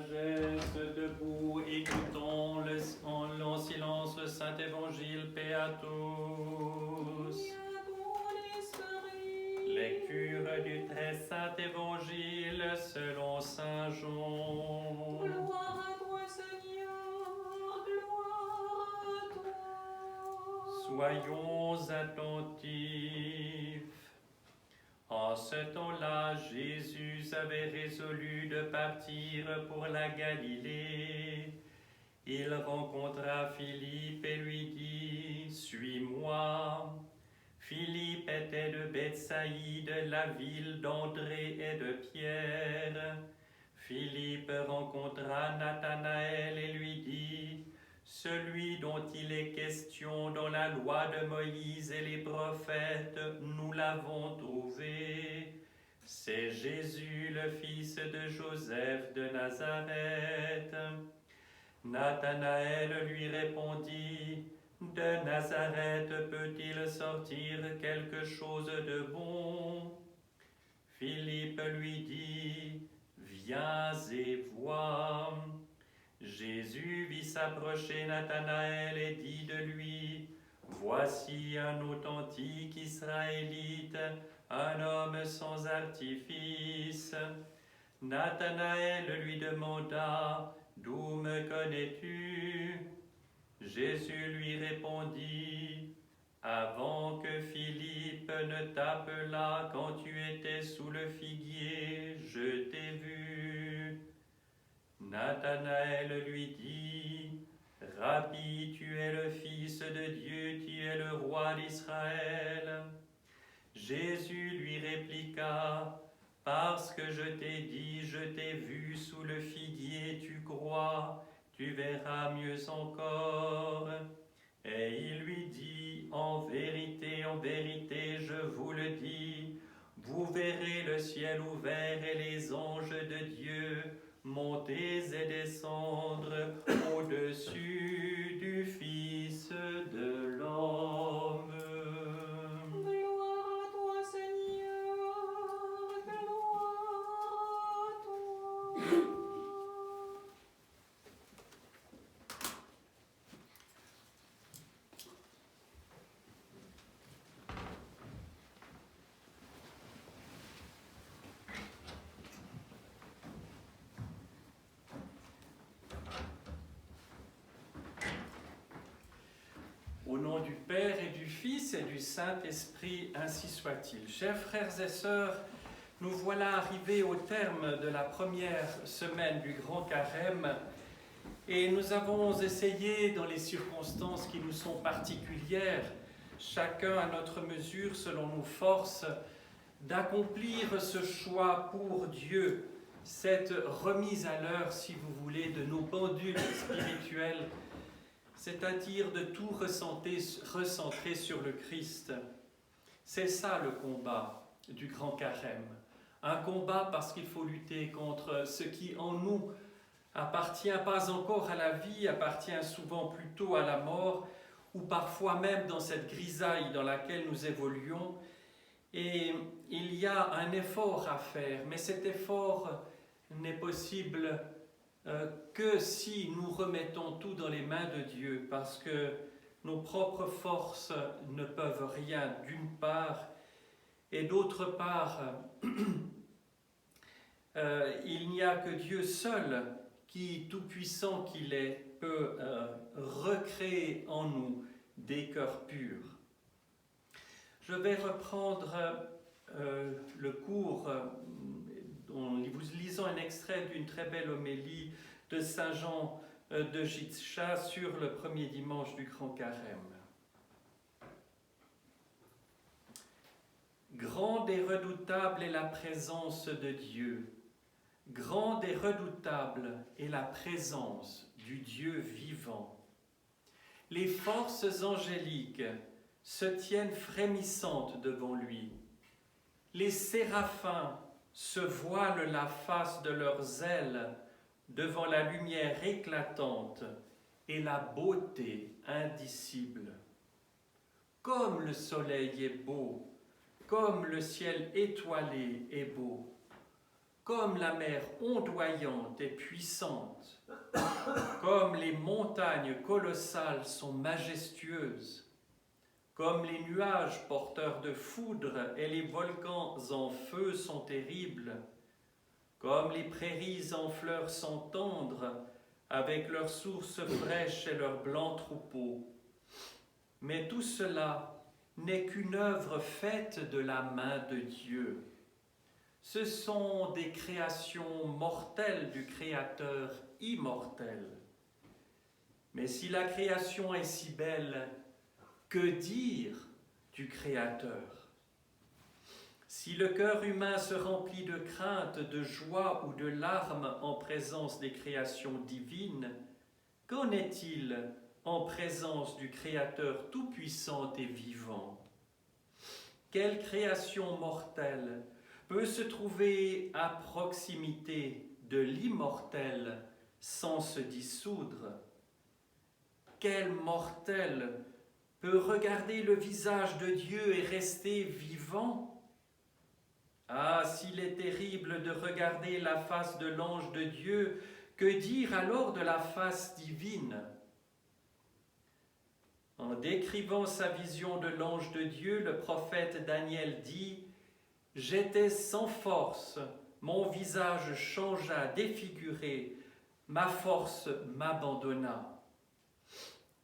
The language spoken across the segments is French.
sagesse, debout, écoutons en silence le Saint-Évangile, paix à tous. Lecture du très saint Évangile selon saint Jean. Gloire à toi, Seigneur, gloire à toi. Soyons attentifs. En ce temps-là, Jésus avait résolu de partir pour la Galilée. Il rencontra Philippe et lui dit « Suis-moi ». Philippe était de Bethsaïde, la ville d'André et de Pierre. Philippe rencontra Nathanaël et lui dit « Celui dont il est question dans la loi de Moïse et les prophètes, nous l'avons trouvé. C'est Jésus, le fils de Joseph de Nazareth. » Nathanaël lui répondit « De Nazareth peut-il sortir quelque chose de bon ?» Philippe lui dit « Viens et vois. » Jésus vit s'approcher Nathanaël et dit de lui « Voici un authentique Israélite, un homme sans artifice. » Nathanaël lui demanda « D'où me connais-tu » Jésus lui répondit « Avant que Philippe ne t'appelât quand tu étais sous le figuier, je t'ai vu. » Nathanaël lui dit « Rabbi, tu es le Fils de Dieu, tu es le roi d'Israël. » Jésus lui répliqua « Parce que je t'ai dit, je t'ai vu sous le figuier, tu crois, tu verras mieux encore. » Et il lui dit « En vérité, je vous le dis, vous verrez le ciel ouvert et les anges de Dieu monter et descendre au-dessus du Fils de l'homme. » Gloire à toi, Seigneur, gloire à toi. Au nom du Père et du Fils et du Saint-Esprit, ainsi soit-il. Chers frères et sœurs, nous voilà arrivés au terme de la première semaine du Grand Carême et nous avons essayé, dans les circonstances qui nous sont particulières, chacun à notre mesure, selon nos forces, d'accomplir ce choix pour Dieu, cette remise à l'heure, si vous voulez, de nos pendules spirituelles, c'est-à-dire de tout recentrer sur le Christ. C'est ça le combat du Grand Carême. Un combat parce qu'il faut lutter contre ce qui en nous appartient pas encore à la vie, appartient souvent plutôt à la mort, ou parfois même dans cette grisaille dans laquelle nous évoluons. Et il y a un effort à faire, mais cet effort n'est possible que si nous remettons tout dans les mains de Dieu, parce que nos propres forces ne peuvent rien, d'une part, et d'autre part, il n'y a que Dieu seul, qui, tout-puissant qu'il est, peut recréer en nous des cœurs purs. Je vais reprendre le cours en vous lisant un extrait d'une très belle homélie de Saint Jean de Gitcha sur le premier dimanche du Grand Carême. Grande et redoutable est la présence de Dieu. Grande et redoutable est la présence du Dieu vivant. Les forces angéliques se tiennent frémissantes devant lui. Les séraphins se voilent la face de leurs ailes devant la lumière éclatante et la beauté indicible. Comme le soleil est beau, comme le ciel étoilé est beau, comme la mer ondoyante et puissante, comme les montagnes colossales sont majestueuses, comme les nuages porteurs de foudre et les volcans en feu sont terribles, comme les prairies en fleurs sont tendres, avec leurs sources fraîches et leurs blancs troupeaux. Mais tout cela n'est qu'une œuvre faite de la main de Dieu. Ce sont des créations mortelles du Créateur immortel. Mais si la création est si belle, que dire du Créateur? Si le cœur humain se remplit de crainte, de joie ou de larmes en présence des créations divines, qu'en est-il en présence du Créateur tout-puissant et vivant? Quelle création mortelle peut se trouver à proximité de l'immortel sans se dissoudre? Quel mortel peut regarder le visage de Dieu et rester vivant? Ah, s'il est terrible de regarder la face de l'ange de Dieu, que dire alors de la face divine? En décrivant sa vision de l'ange de Dieu, le prophète Daniel dit « J'étais sans force, mon visage changea, défiguré, ma force m'abandonna. »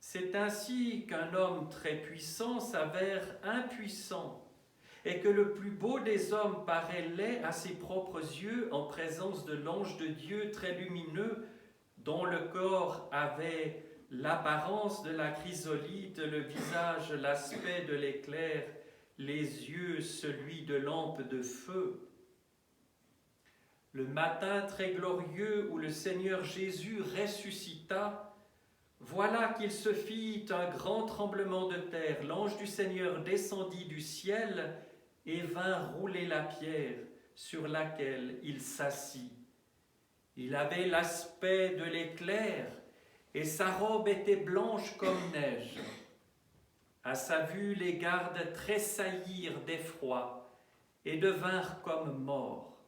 C'est ainsi qu'un homme très puissant s'avère impuissant et que le plus beau des hommes paraît laid à ses propres yeux en présence de l'ange de Dieu très lumineux dont le corps avait l'apparence de la chrysolite, le visage l'aspect de l'éclair, les yeux celui de lampe de feu. Le matin très glorieux où le Seigneur Jésus ressuscita, voilà qu'il se fit un grand tremblement de terre. L'ange du Seigneur descendit du ciel et vint rouler la pierre sur laquelle il s'assit. Il avait l'aspect de l'éclair et sa robe était blanche comme neige. À sa vue, les gardes tressaillirent d'effroi et devinrent comme morts.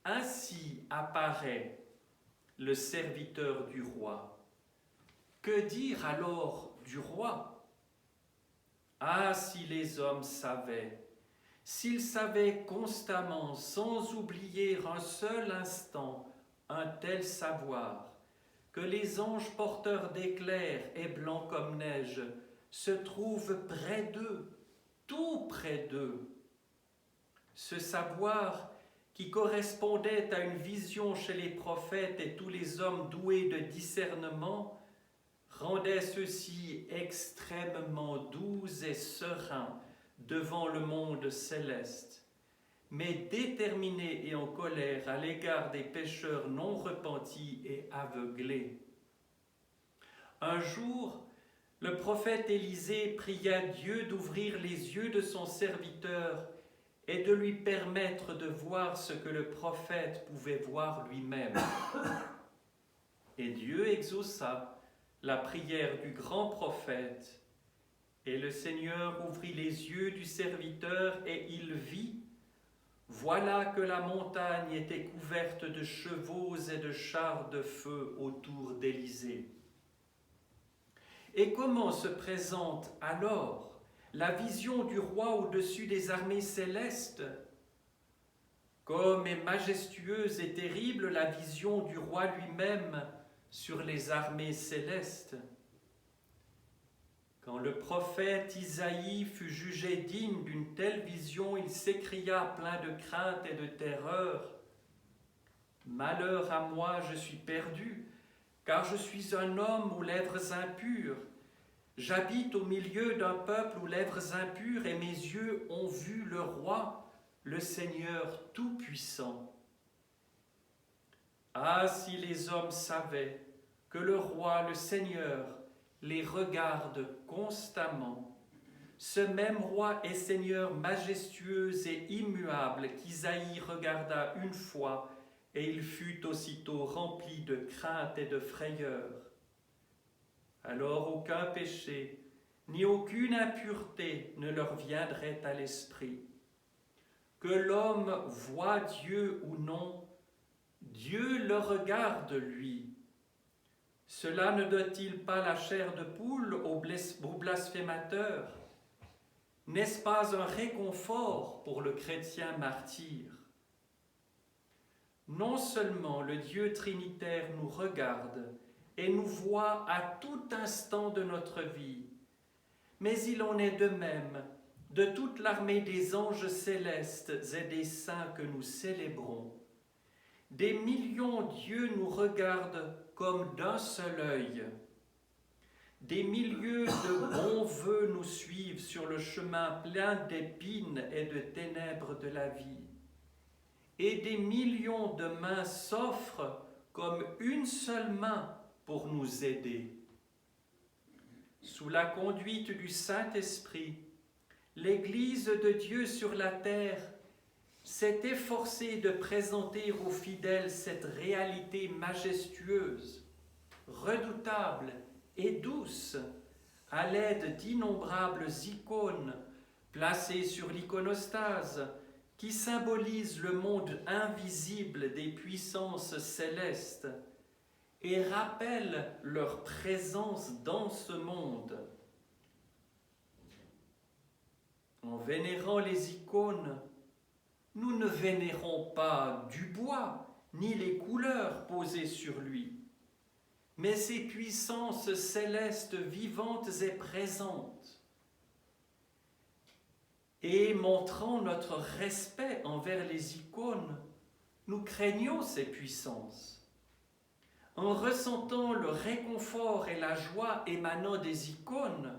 Ainsi apparaît le serviteur du roi. Que dire alors du roi? Ah, si les hommes savaient, s'ils savaient constamment, sans oublier un seul instant, un tel savoir, que les anges porteurs d'éclairs et blancs comme neige se trouvent près d'eux, tout près d'eux. Ce savoir qui correspondait à une vision chez les prophètes et tous les hommes doués de discernement, rendait ceux-ci extrêmement doux et sereins devant le monde céleste, mais déterminés et en colère à l'égard des pécheurs non repentis et aveuglés. Un jour, le prophète Élisée pria Dieu d'ouvrir les yeux de son serviteur et de lui permettre de voir ce que le prophète pouvait voir lui-même. Et Dieu exauça la prière du grand prophète, et le Seigneur ouvrit les yeux du serviteur et il vit, voilà que la montagne était couverte de chevaux et de chars de feu autour d'Élysée. Et comment se présente alors la vision du roi au-dessus des armées célestes? Comme est majestueuse et terrible la vision du roi lui-même sur les armées célestes. Quand le prophète Isaïe fut jugé digne d'une telle vision, il s'écria plein de crainte et de terreur. « Malheur à moi, je suis perdu, car je suis un homme aux lèvres impures. J'habite au milieu d'un peuple aux lèvres impures et mes yeux ont vu le roi, le Seigneur tout-puissant. » Ah, si les hommes savaient que le roi, le Seigneur, les regarde constamment, ce même roi et Seigneur majestueux et immuable qu'Isaïe regarda une fois et il fut aussitôt rempli de crainte et de frayeur. Alors aucun péché, ni aucune impureté ne leur viendrait à l'esprit. que l'homme voit Dieu ou non, Dieu le regarde, lui. Cela ne donne-t-il pas la chair de poule aux blasphémateurs? N'est-ce pas un réconfort pour le chrétien martyr? Non seulement le Dieu trinitaire nous regarde et nous voit à tout instant de notre vie, mais il en est de même de toute l'armée des anges célestes et des saints que nous célébrons. Des millions Dieu nous regarde comme d'un seul œil. Des milliers de bons vœux nous suivent sur le chemin plein d'épines et de ténèbres de la vie. Et des millions de mains s'offrent comme une seule main pour nous aider. Sous la conduite du Saint-Esprit, l'Église de Dieu sur la terre s'est efforcée de présenter aux fidèles cette réalité majestueuse, redoutable et douce, à l'aide d'innombrables icônes placées sur l'iconostase, qui symbolisent le monde invisible des puissances célestes et rappellent leur présence dans ce monde. En vénérant les icônes, nous ne vénérons pas du bois ni les couleurs posées sur lui, mais ces puissances célestes vivantes et présentes. Et montrant notre respect envers les icônes, nous craignons ces puissances. En ressentant le réconfort et la joie émanant des icônes,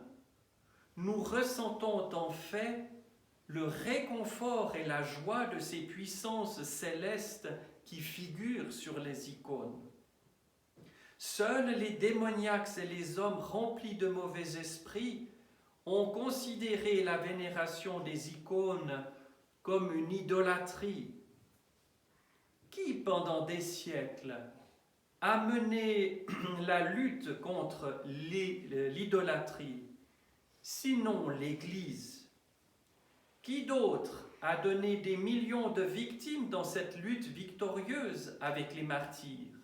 nous ressentons en fait le réconfort et la joie de ces puissances célestes qui figurent sur les icônes. Seuls les démoniaques et les hommes remplis de mauvais esprits ont considéré la vénération des icônes comme une idolâtrie. Qui, pendant des siècles, a mené la lutte contre l'idolâtrie, sinon l'Église? Qui d'autre a donné des millions de victimes dans cette lutte victorieuse avec les martyrs?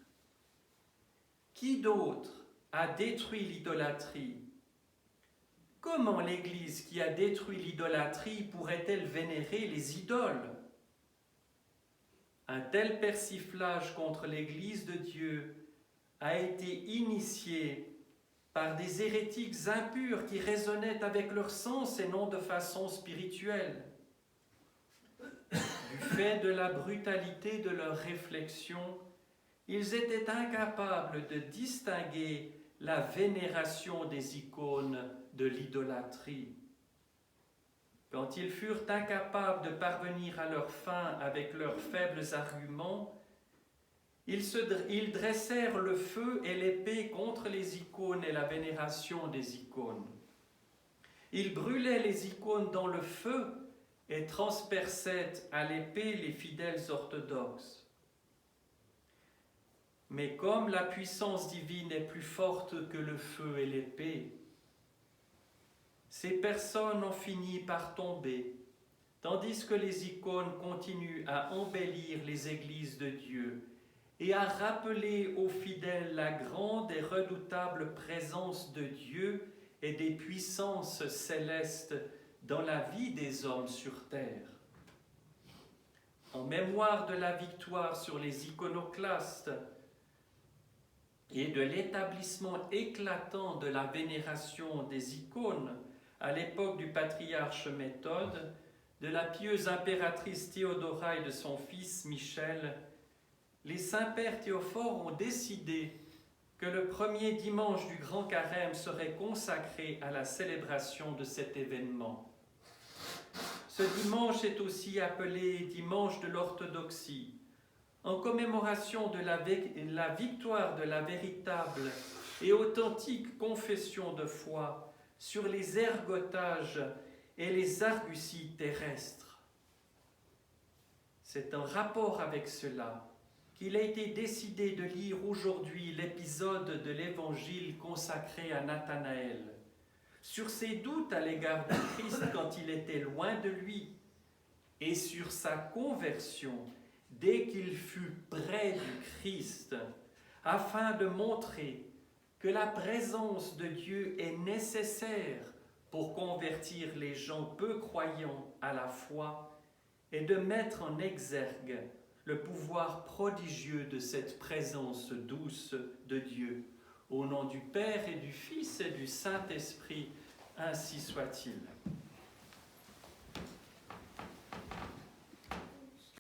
Qui d'autre a détruit l'idolâtrie? Comment l'Église qui a détruit l'idolâtrie pourrait-elle vénérer les idoles? Un tel persiflage contre l'Église de Dieu a été initié par des hérétiques impurs qui raisonnaient avec leur sens et non de façon spirituelle. Du fait de la brutalité de leurs réflexions, ils étaient incapables de distinguer la vénération des icônes de l'idolâtrie. Quand ils furent incapables de parvenir à leur fin avec leurs faibles arguments, ils dressèrent le feu et l'épée contre les icônes et la vénération des icônes. Ils brûlaient les icônes dans le feu et transperçaient à l'épée les fidèles orthodoxes. Mais comme la puissance divine est plus forte que le feu et l'épée, ces personnes ont fini par tomber, tandis que les icônes continuent à embellir les églises de Dieu et à rappeler aux fidèles la grande et redoutable présence de Dieu et des puissances célestes dans la vie des hommes sur terre. En mémoire de la victoire sur les iconoclastes et de l'établissement éclatant de la vénération des icônes à l'époque du patriarche Méthode, de la pieuse impératrice Théodora et de son fils Michel, les saints-pères théophores ont décidé que le premier dimanche du Grand Carême serait consacré à la célébration de cet événement. Ce dimanche est aussi appelé dimanche de l'orthodoxie, en commémoration de la victoire de la véritable et authentique confession de foi sur les ergotages et les arguties terrestres. C'est en rapport avec cela qu'il a été décidé de lire aujourd'hui l'épisode de l'Évangile consacré à Nathanaël, sur ses doutes à l'égard de Christ quand il était loin de lui, et sur sa conversion dès qu'il fut près du Christ, afin de montrer que la présence de Dieu est nécessaire pour convertir les gens peu croyants à la foi et de mettre en exergue le pouvoir prodigieux de cette présence douce de Dieu. Au nom du Père et du Fils et du Saint-Esprit, ainsi soit-il.